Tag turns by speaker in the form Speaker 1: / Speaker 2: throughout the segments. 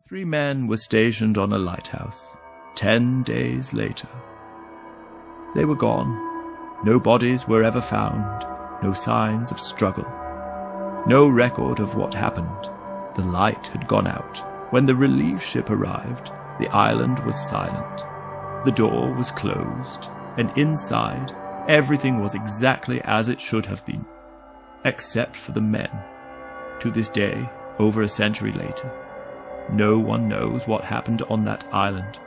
Speaker 1: 3 men were stationed on a lighthouse 10 days later. They were gone. No bodies were ever found, no signs of struggle, no record of what happened. The light had gone out. When the relief ship arrived, the island was silent. The door was closed, and inside, everything was exactly as it should have been, except for the men. To this day, over a century later, no one knows what happened on that island.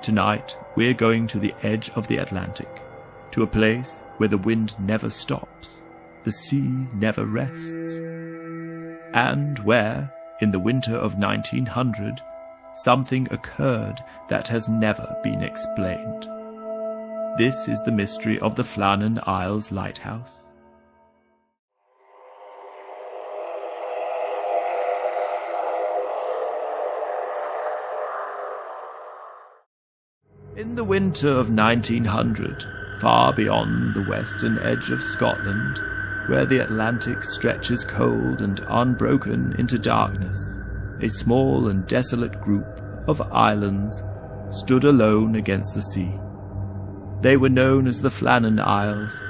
Speaker 1: Tonight, we're going to the edge of the Atlantic, to a place where the wind never stops, the sea never rests, and where, in the winter of 1900, something occurred that has never been explained. This is the mystery of the Flannan Isles Lighthouse. In the winter of 1900, far beyond the western edge of Scotland, where the Atlantic stretches cold and unbroken into darkness, a small and desolate group of islands stood alone against the sea. They were known as the Flannan Isles,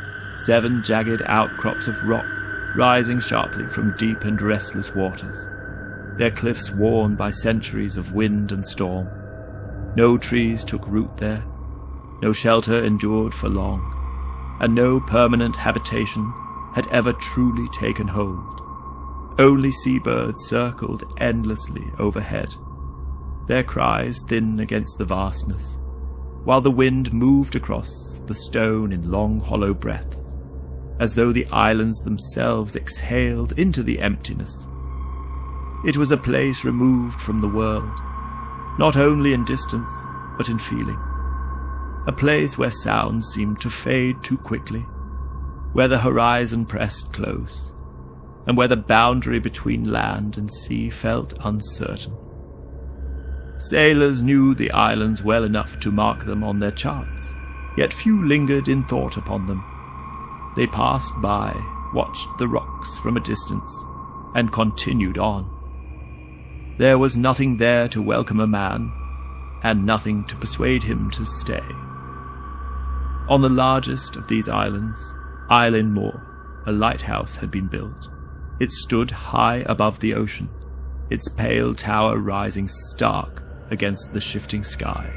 Speaker 1: 7 jagged outcrops of rock rising sharply from deep and restless waters, their cliffs worn by centuries of wind and storm. No trees took root there, no shelter endured for long, and no permanent habitation had ever truly taken hold. Only seabirds circled endlessly overhead, their cries thin against the vastness, while the wind moved across the stone in long hollow breaths, as though the islands themselves exhaled into the emptiness. It was a place removed from the world, not only in distance, but in feeling. A place where sound seemed to fade too quickly, where the horizon pressed close, and where the boundary between land and sea felt uncertain. Sailors knew the islands well enough to mark them on their charts, yet few lingered in thought upon them. They passed by, watched the rocks from a distance, and continued on. There was nothing there to welcome a man, and nothing to persuade him to stay. On the largest of these islands, Eilean, a lighthouse had been built. It stood high above the ocean, its pale tower rising stark against the shifting sky,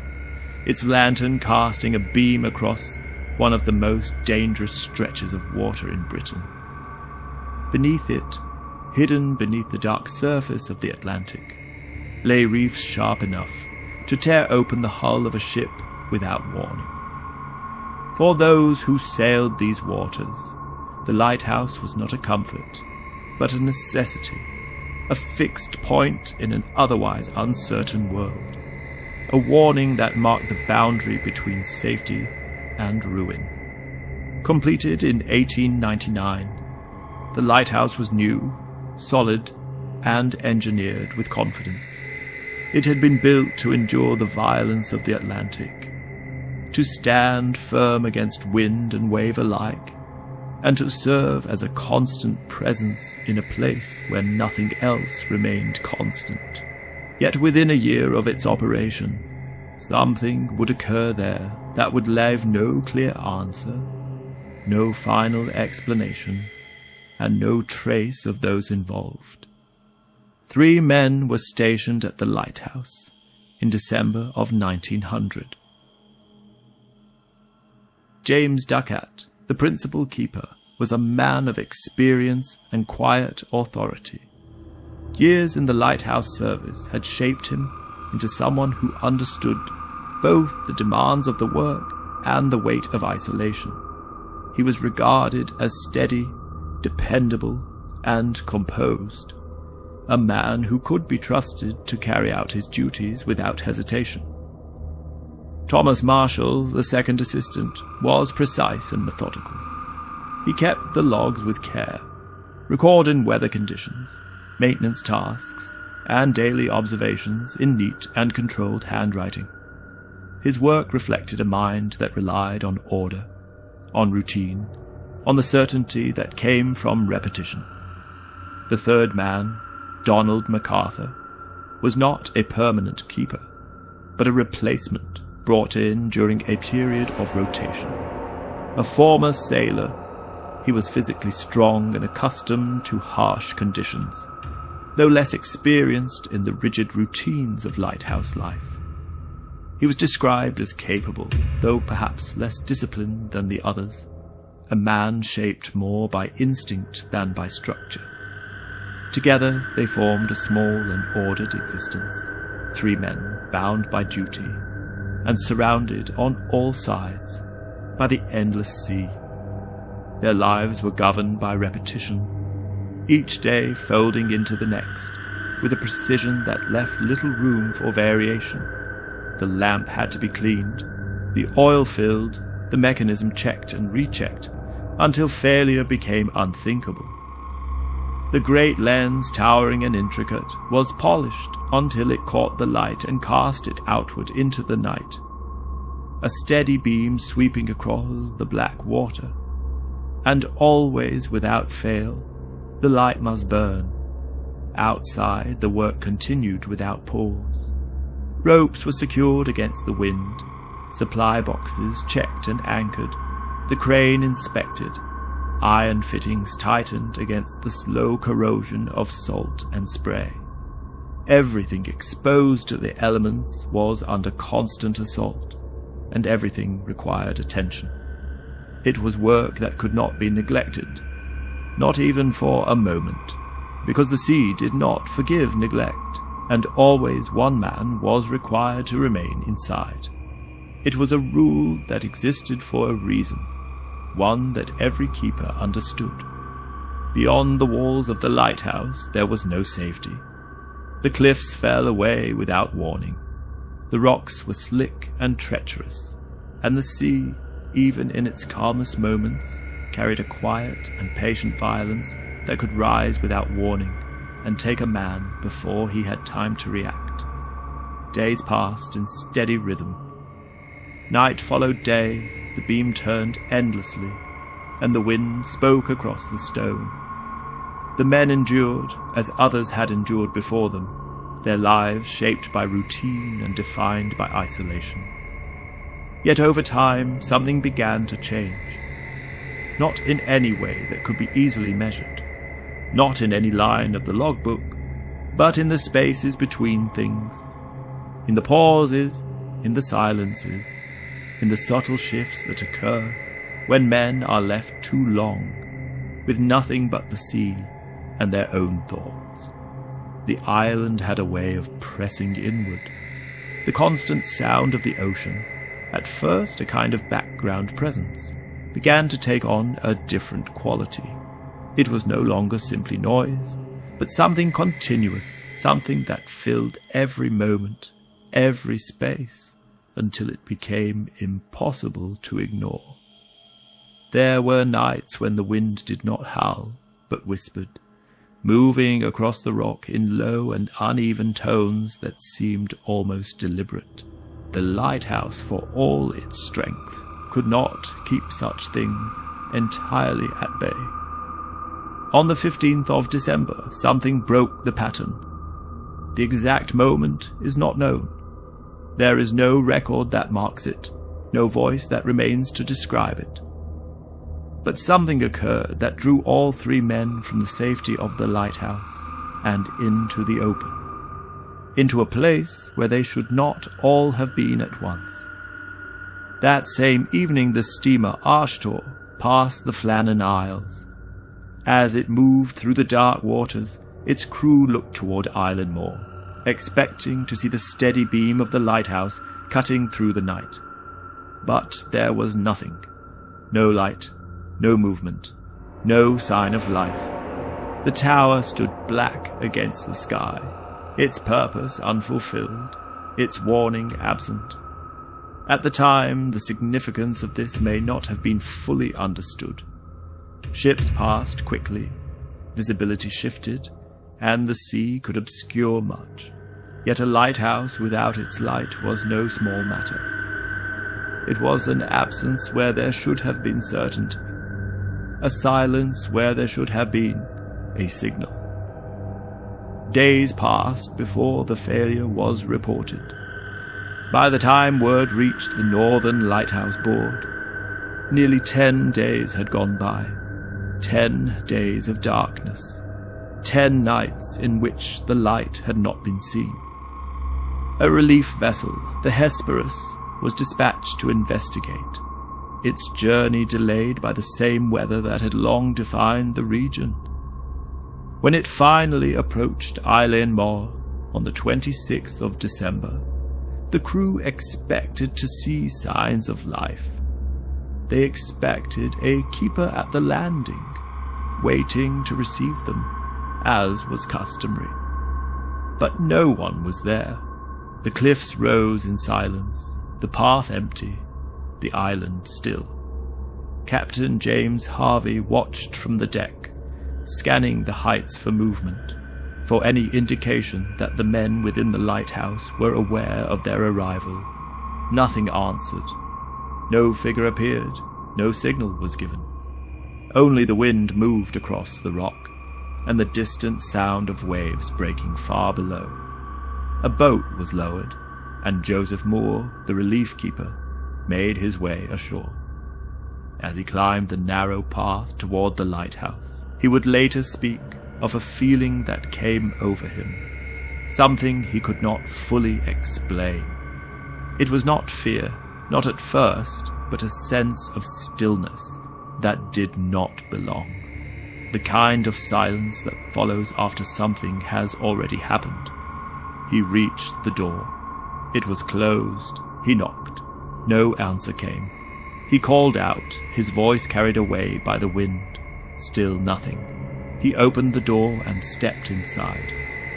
Speaker 1: its lantern casting a beam across one of the most dangerous stretches of water in Britain. Beneath it, hidden beneath the dark surface of the Atlantic, lay reefs sharp enough to tear open the hull of a ship without warning. For those who sailed these waters, the lighthouse was not a comfort, but a necessity, a fixed point in an otherwise uncertain world, a warning that marked the boundary between safety and ruin. Completed in 1899, the lighthouse was new, solid, and engineered with confidence. It had been built to endure the violence of the Atlantic, to stand firm against wind and wave alike, and to serve as a constant presence in a place where nothing else remained constant. Yet within a year of its operation, something would occur there that would leave no clear answer, no final explanation, and no trace of those involved. 3 men were stationed at the lighthouse in December of 1900. James Ducat, the principal keeper, was a man of experience and quiet authority. Years in the lighthouse service had shaped him into someone who understood both the demands of the work and the weight of isolation. He was regarded as steady, dependable, and composed, a man who could be trusted to carry out his duties without hesitation. Thomas Marshall, the second assistant, was precise and methodical. He kept the logs with care, recording weather conditions, maintenance tasks, and daily observations in neat and controlled handwriting. His work reflected a mind that relied on order, on routine, on the certainty that came from repetition. The third man, Donald MacArthur, was not a permanent keeper, but a replacement brought in during a period of rotation. A former sailor, he was physically strong and accustomed to harsh conditions, though less experienced in the rigid routines of lighthouse life. He was described as capable, though perhaps less disciplined than the others, a man shaped more by instinct than by structure. Together they formed a small and ordered existence, 3 men bound by duty, and surrounded on all sides by the endless sea. Their lives were governed by repetition, each day folding into the next, with a precision that left little room for variation. The lamp had to be cleaned, the oil filled, the mechanism checked and rechecked, until failure became unthinkable. The great lens, towering and intricate, was polished until it caught the light and cast it outward into the night. A steady beam sweeping across the black water, and always without fail, the light must burn. Outside, the work continued without pause. Ropes were secured against the wind, supply boxes checked and anchored, the crane inspected, iron fittings tightened against the slow corrosion of salt and spray. Everything exposed to the elements was under constant assault, and everything required attention. It was work that could not be neglected, not even for a moment, because the sea did not forgive neglect, and always one man was required to remain inside. It was a rule that existed for a reason, one that every keeper understood. Beyond the walls of the lighthouse there was no safety. The cliffs fell away without warning. The rocks were slick and treacherous, and the sea, even in its calmest moments, carried a quiet and patient violence that could rise without warning and take a man before he had time to react. Days passed in steady rhythm. Night followed day, the beam turned endlessly, and the wind spoke across the stone. The men endured, as others had endured before them, their lives shaped by routine and defined by isolation. Yet over time, something began to change. Not in any way that could be easily measured, not in any line of the logbook, but in the spaces between things, in the pauses, in the silences, in the subtle shifts that occur when men are left too long, with nothing but the sea and their own thoughts. The island had a way of pressing inward. The constant sound of the ocean, at first a kind of background presence, began to take on a different quality. It was no longer simply noise, but something continuous, something that filled every moment, every space, until it became impossible to ignore. There were nights when the wind did not howl, but whispered, moving across the rock in low and uneven tones that seemed almost deliberate. The lighthouse, for all its strength, could not keep such things entirely at bay. On the 15th of December, something broke the pattern. The exact moment is not known. There is no record that marks it, no voice that remains to describe it. But something occurred that drew all 3 men from the safety of the lighthouse and into the open, into a place where they should not all have been at once. That same evening the steamer Ashtor passed the Flannan Isles. As it moved through the dark waters, its crew looked toward Eilean more, expecting to see the steady beam of the lighthouse cutting through the night. But there was nothing. No light, no movement, no sign of life. The tower stood black against the sky, its purpose unfulfilled, its warning absent. At the time, the significance of this may not have been fully understood. Ships passed quickly, visibility shifted, and the sea could obscure much. Yet a lighthouse without its light was no small matter. It was an absence where there should have been certainty, a silence where there should have been a signal. Days passed before the failure was reported. By the time word reached the Northern Lighthouse Board, nearly 10 days had gone by. 10 days of darkness. 10 nights in which the light had not been seen. A relief vessel, the Hesperus, was dispatched to investigate, its journey delayed by the same weather that had long defined the region. When it finally approached Eilean on the 26th of December, the crew expected to see signs of life. They expected a keeper at the landing, waiting to receive them, as was customary. But no one was there. The cliffs rose in silence, the path empty, the island still. Captain James Harvey watched from the deck, scanning the heights for movement, for any indication that the men within the lighthouse were aware of their arrival. Nothing answered. No figure appeared. No signal was given. Only the wind moved across the rock, and the distant sound of waves breaking far below. A boat was lowered, and Joseph Moore, the relief keeper, made his way ashore. As he climbed the narrow path toward the lighthouse, he would later speak of a feeling that came over him, something he could not fully explain. It was not fear, not at first, but a sense of stillness that did not belong. The kind of silence that follows after something has already happened. He reached the door. It was closed. He knocked. No answer came. He called out, his voice carried away by the wind. Still nothing. He opened the door and stepped inside.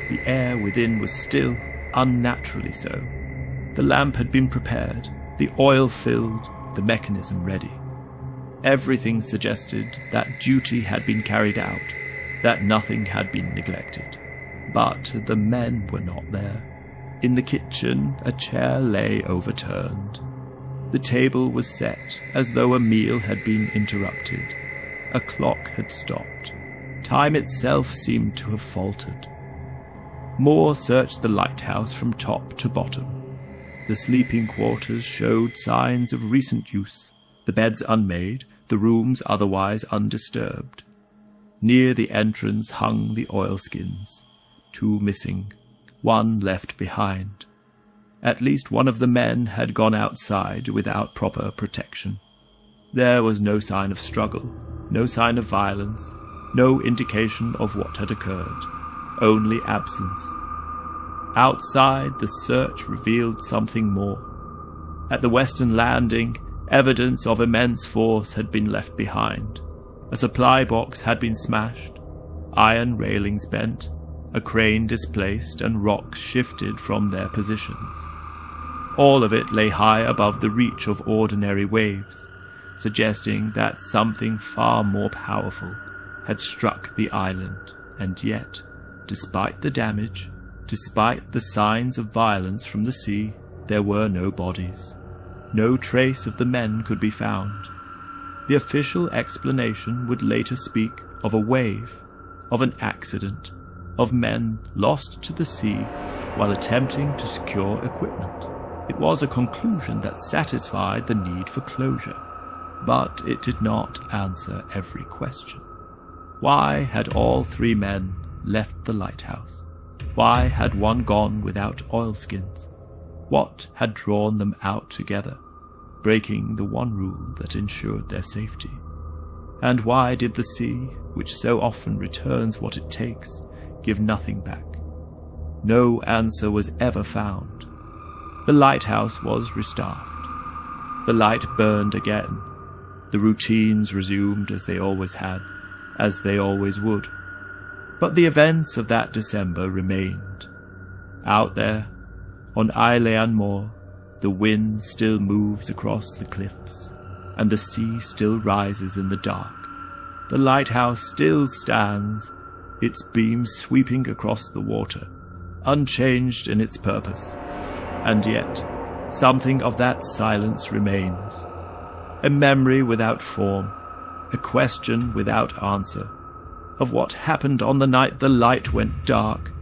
Speaker 1: The air within was still, unnaturally so. The lamp had been prepared, the oil filled, the mechanism ready. Everything suggested that duty had been carried out, that nothing had been neglected. But the men were not there. In the kitchen, a chair lay overturned. The table was set as though a meal had been interrupted. A clock had stopped. Time itself seemed to have faltered. Moore searched the lighthouse from top to bottom. The sleeping quarters showed signs of recent use, the beds unmade, the rooms otherwise undisturbed. Near the entrance hung the oilskins, 2 missing, 1 left behind. At least one of the men had gone outside without proper protection. There was no sign of struggle, no sign of violence, no indication of what had occurred, only absence. Outside, the search revealed something more. At the western landing, evidence of immense force had been left behind. A supply box had been smashed, iron railings bent, a crane displaced, and rocks shifted from their positions. All of it lay high above the reach of ordinary waves, suggesting that something far more powerful had struck the island, and yet, despite the damage, despite the signs of violence from the sea, there were no bodies. No trace of the men could be found. The official explanation would later speak of a wave, of an accident, of men lost to the sea while attempting to secure equipment. It was a conclusion that satisfied the need for closure, but it did not answer every question. Why had all 3 men left the lighthouse? Why had one gone without oilskins? What had drawn them out together, breaking the one rule that ensured their safety? And why did the sea, which so often returns what it takes, give nothing back? No answer was ever found. The lighthouse was restaffed. The light burned again. The routines resumed as they always had, as they always would. But the events of that December remained. Out there, on Eilean Moor, the wind still moves across the cliffs, and the sea still rises in the dark. The lighthouse still stands, its beams sweeping across the water, unchanged in its purpose. And yet, something of that silence remains. A memory without form, a question without answer, of what happened on the night the light went dark,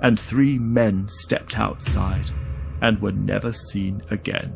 Speaker 1: and 3 men stepped outside and were never seen again.